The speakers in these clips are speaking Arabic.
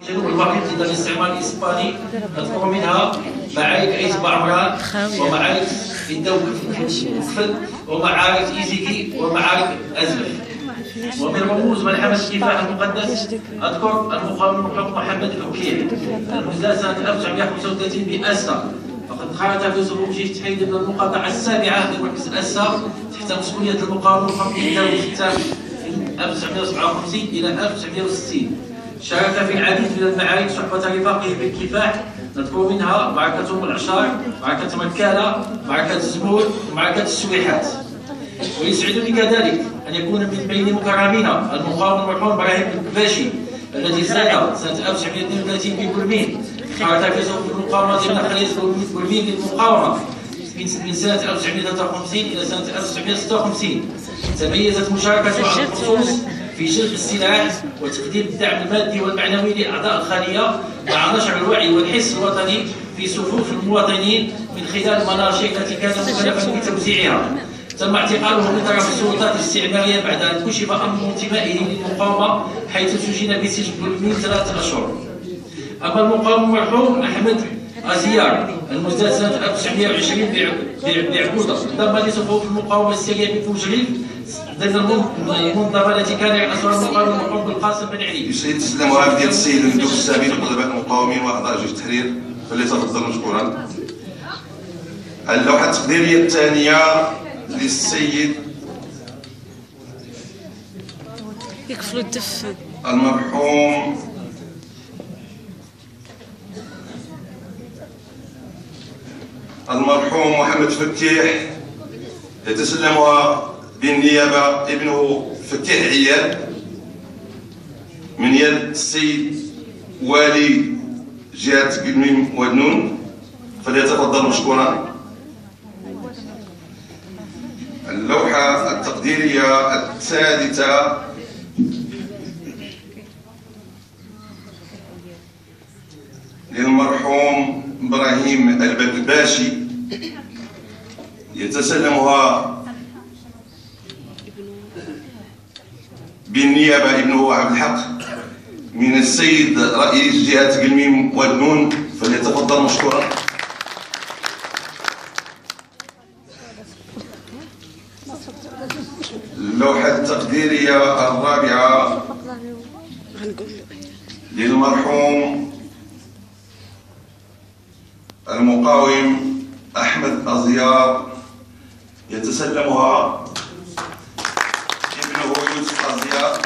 الوحيد ضد الاستعمار الاسباني نذكر منها معارك عيس بعمران ومعارك الدوق وكفل ومعارك ايزيكي ومعارك ازلف. ومن رموز ملحمة الكفاح المقدس اذكر المقاوم المرحوم محمد الحكيم المزداد سنة 1935 بأسا، فقد خرج في ظروف جيش تحيد من المقاطعة السابعة لمركز أسا تحت مسؤولية المقاوم المرحوم داوود الختام من 1957 إلى 1960. شارك في العديد من المعارك صحبة رفاقه بالكفاح، نذكر منها معركة أم العشار، معركة مكالة، معركة الزمور، ومعركة السويحات. ويسعدني كذلك أن يكون من بين مكرمينا المقاوم المرحوم إبراهيم الكباشي الذي زاد سنة 1932 ببرمين، خرج في ظروف المقاومة ضمن خلية برمين للمقاومة من سنة 1953 إلى سنة 1956. تميزت مشاركته على الخصوص في جلب السلاح وتقديم الدعم المادي والمعنوي لأعضاء الخلية مع نشر الوعي والحس الوطني في صفوف المواطنين من خلال المناشئ التي كان مكلفا بتوزيعها. تم اعتقاله من طرف السلطات الاستعمارية بعد أن كشف أمر انتمائه للمقاومة، حيث سجن بسجن برميل 3 أشهر. أما المقاوم المرحوم أحمد أزيار المزداد سنة 1920 بعبودة انضم لصفوف المقاومة السرية بفوجريف ضمن المنظمة التي كان يرأسها المقاوم المرحوم بالقاسم بن علي. تسلم هذه ديال السيد المندوب السامي لطلباء المقاومين وأعضاء جيش التحرير، فليتفضل مشكورا. اللوحة التقديرية الثانية للسيد يكفلوا الدف المرحوم محمد فتيح، يتسلمها بالنيابة ابنه فتيح عيال من يد السيد والي جهة قلميم ودنون، فليتفضل مشكورا. اللوحة التقديرية الثالثة للمرحوم إبراهيم البكباشي، يتسلمها بالنيابة ابنه عبد الحق من السيد رئيس جهة قلميم ودنون، فليتفضل مشكورا. اللوحة التقديرية الرابعة للمرحوم المقاوم أحمد أزيار، يتسلمها ابنه يوسف أزيار،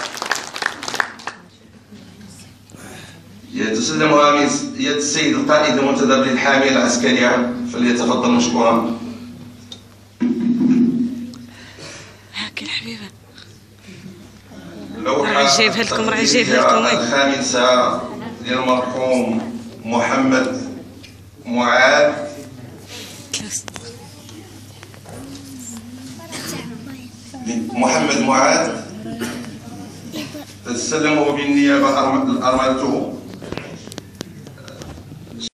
يتسلمها من يد السيد القائد المنتدب للحامية العسكرية، فليتفضل مشكورا. هاك الحبيبة اللوحة الخامسة للمرحوم محمد معاذ، تتسلمه بالنيابة أرملته